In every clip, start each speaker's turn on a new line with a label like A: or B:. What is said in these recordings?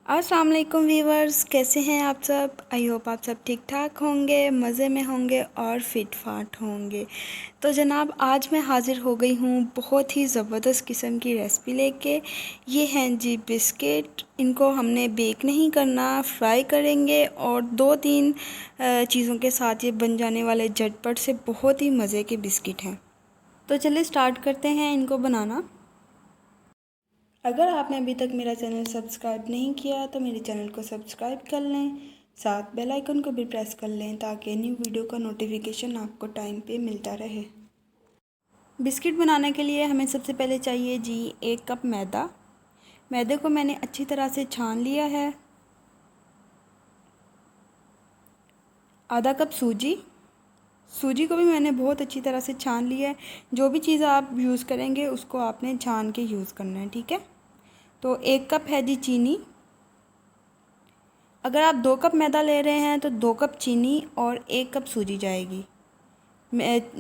A: अस्सलाम वालेकुम व्यूवर्स, कैसे हैं आप सब। आई होप आप सब ठीक ठाक होंगे, मज़े में होंगे और फिट फाट होंगे। तो जनाब, आज मैं हाज़िर हो गई हूँ बहुत ही ज़बरदस्त किस्म की रेसिपी लेके। ये हैं जी बिस्किट। इनको हमने बेक नहीं करना, फ्राई करेंगे और 2-3 चीज़ों के साथ ये बन जाने वाले झटपट से बहुत ही मज़े के बिस्किट हैं। तो चलिए स्टार्ट करते हैं इनको बनाना। अगर आपने अभी तक मेरा चैनल सब्सक्राइब नहीं किया तो मेरे चैनल को सब्सक्राइब कर लें, साथ बेल आइकन को भी प्रेस कर लें ताकि न्यू वीडियो का नोटिफिकेशन आपको टाइम पे मिलता रहे। बिस्किट बनाने के लिए हमें सबसे पहले चाहिए जी 1 कप मैदा। मैदे को मैंने अच्छी तरह से छान लिया है। आधा कप सूजी। सूजी को भी मैंने बहुत अच्छी तरह से छान लिया है। जो भी चीज़ आप यूज़ करेंगे उसको आपने छान के यूज़ करना है, ठीक है। तो 1 कप है जी चीनी। अगर आप 2 कप मैदा ले रहे हैं तो 2 कप चीनी और 1 कप सूजी जाएगी।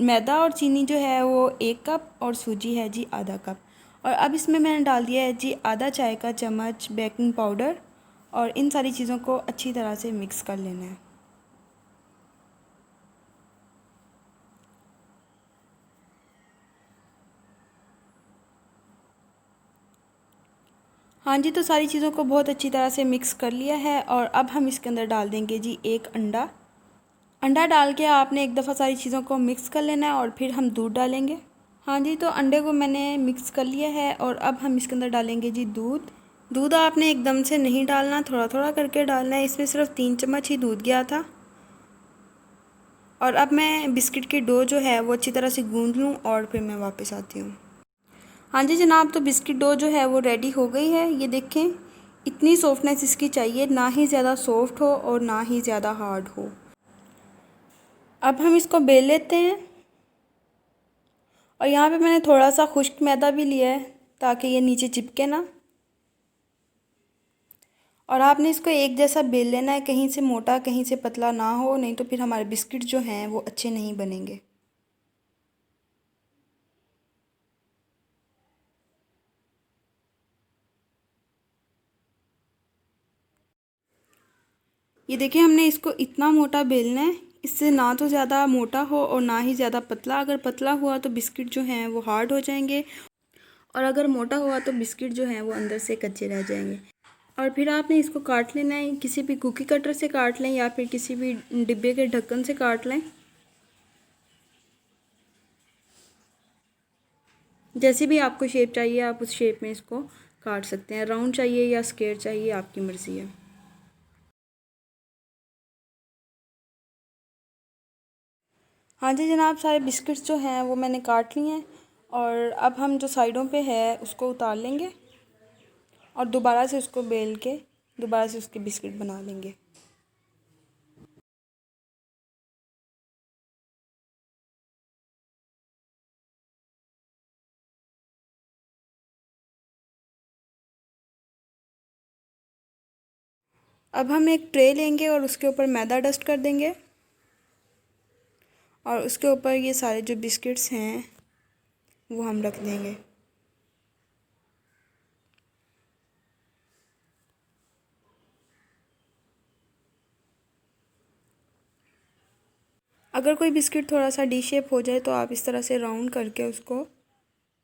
A: मैदा और चीनी जो है वो 1 कप और सूजी है जी आधा कप। और अब इसमें मैंने डाल दिया है जी आधा चाय का चम्मच बेकिंग पाउडर और इन सारी चीज़ों को अच्छी तरह से मिक्स कर लेना है। हाँ जी, तो सारी चीज़ों को बहुत अच्छी तरह से मिक्स कर लिया है और अब हम इसके अंदर डाल देंगे जी 1 अंडा। अंडा डाल के आपने एक दफ़ा सारी चीज़ों को मिक्स कर लेना है और फिर हम दूध डालेंगे। हाँ जी, तो अंडे को मैंने मिक्स कर लिया है और अब हम इसके अंदर डालेंगे जी दूध। दूध आपने एकदम से नहीं डालना, थोड़ा थोड़ा करके डालना है। इसमें सिर्फ 3 चम्मच ही दूध गया था। और अब मैं बिस्किट की डो जो है वो अच्छी तरह से गूंद लूँ और फिर मैं वापस आती हूँ। हाँ जी जनाब, तो बिस्किट डो जो है वो रेडी हो गई है। ये देखें, इतनी सॉफ्टनेस इसकी चाहिए, ना ही ज़्यादा सॉफ्ट हो और ना ही ज़्यादा हार्ड हो। अब हम इसको बेल लेते हैं और यहाँ पे मैंने थोड़ा सा खुश्क मैदा भी लिया है ताकि ये नीचे चिपके ना। और आपने इसको एक जैसा बेल लेना है, कहीं से मोटा कहीं से पतला ना हो, नहीं तो फिर हमारे बिस्किट जो हैं वो अच्छे नहीं बनेंगे। ये देखिए, हमने इसको इतना मोटा बेलना है, इससे ना तो ज़्यादा मोटा हो और ना ही ज़्यादा पतला। अगर पतला हुआ तो बिस्किट जो हैं वो हार्ड हो जाएंगे और अगर मोटा हुआ तो बिस्किट जो हैं वो अंदर से कच्चे रह जाएंगे। और फिर आपने इसको काट लेना है, किसी भी कुकी कटर से काट लें या फिर किसी भी डिब्बे के ढक्कन से काट लें। जैसे भी आपको शेप चाहिए आप उस शेप में इसको काट सकते हैं। राउंड चाहिए या स्क्वायर चाहिए, आपकी मर्ज़ी है। हाँ जी जनाब, सारे बिस्किट्स जो हैं वो मैंने काट लिए हैं और अब हम जो साइडों पे है उसको उतार लेंगे और दोबारा से उसको बेल के दोबारा से उसके बिस्किट बना लेंगे। अब हम एक ट्रे लेंगे और उसके ऊपर मैदा डस्ट कर देंगे और उसके ऊपर ये सारे जो बिस्किट्स हैं वो हम रख देंगे। अगर कोई बिस्किट थोड़ा सा डी शेप हो जाए तो आप इस तरह से राउंड करके उसको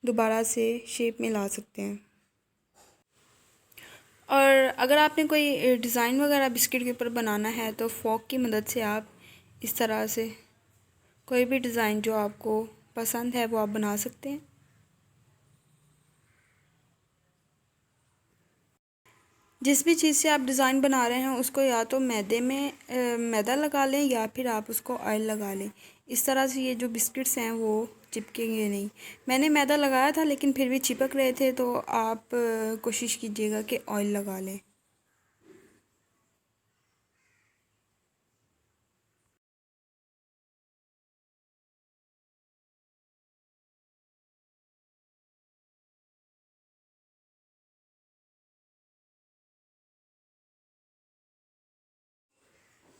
A: दोबारा से शेप में ला सकते हैं। और अगर आपने कोई डिज़ाइन वगैरह बिस्किट के ऊपर बनाना है तो फ़ोक की मदद से आप इस तरह से कोई भी डिज़ाइन जो आपको पसंद है वो आप बना सकते हैं। जिस भी चीज़ से आप डिज़ाइन बना रहे हैं उसको या तो मैदे में मैदा लगा लें या फिर आप उसको ऑयल लगा लें। इस तरह से ये जो बिस्किट्स हैं वो चिपकेंगे नहीं। मैंने मैदा लगाया था लेकिन फिर भी चिपक रहे थे, तो आप कोशिश कीजिएगा कि ऑयल लगा लें।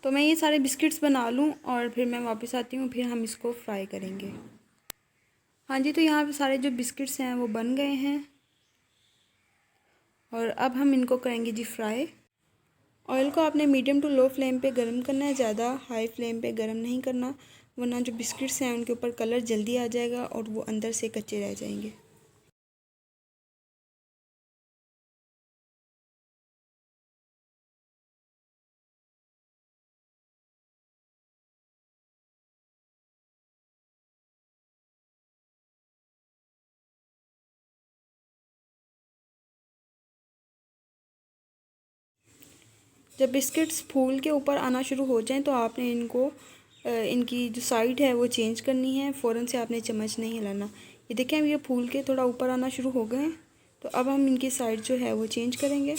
A: तो मैं ये सारे बिस्किट्स बना लूँ और फिर मैं वापस आती हूँ, फिर हम इसको फ्राई करेंगे। हाँ जी, तो यहाँ पे सारे जो बिस्किट्स हैं वो बन गए हैं और अब हम इनको करेंगे जी फ्राई। ऑयल को आपने मीडियम टू लो फ्लेम पे गरम करना है, ज़्यादा हाई फ्लेम पे गरम नहीं करना, वरना जो बिस्किट्स हैं उनके ऊपर कलर जल्दी आ जाएगा और वो अंदर से कच्चे रह जाएंगे। जब बिस्किट्स फूल के ऊपर आना शुरू हो जाएं तो आपने इनको इनकी जो साइड है वो चेंज करनी है, फ़ौरन से आपने चम्मच नहीं हिलाना। ये देखें अब ये फूल के थोड़ा ऊपर आना शुरू हो गए हैं, तो अब हम इनकी साइड जो है वो चेंज करेंगे।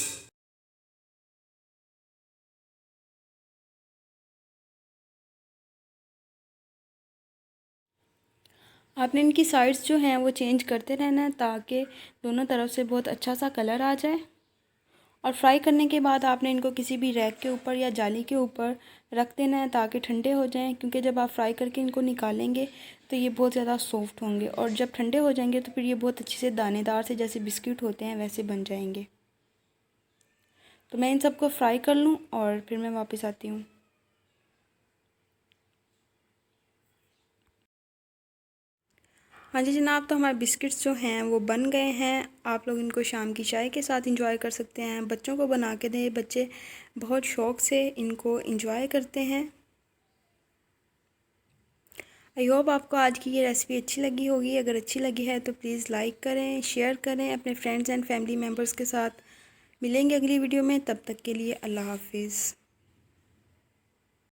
A: आपने इनकी साइड्स जो हैं वो चेंज करते रहना है ताकि दोनों तरफ से बहुत अच्छा सा कलर आ जाए। और फ्राई करने के बाद आपने इनको किसी भी रैक के ऊपर या जाली के ऊपर रख देना है ताकि ठंडे हो जाएं, क्योंकि जब आप फ्राई करके इनको निकालेंगे तो ये बहुत ज़्यादा सॉफ्ट होंगे और जब ठंडे हो जाएंगे तो फिर ये बहुत अच्छे से दानेदार से जैसे बिस्किट होते हैं वैसे बन जाएंगे। तो मैं इन सबको फ्राई कर लूँ और फिर मैं वापस आती हूँ। हाँ जी जनाब, तो हमारे बिस्किट्स जो हैं वो बन गए हैं। आप लोग इनको शाम की चाय के साथ इंजॉय कर सकते हैं। बच्चों को बना के दें, बच्चे बहुत शौक़ से इनको इंजॉय करते हैं। आई होप आपको आज की ये रेसिपी अच्छी लगी होगी। अगर अच्छी लगी है तो प्लीज़ लाइक करें, शेयर करें अपने फ्रेंड्स एंड फैमिली मेम्बर्स के साथ। मिलेंगे अगली वीडियो में, तब तक के लिए अल्लाह हाफिज़।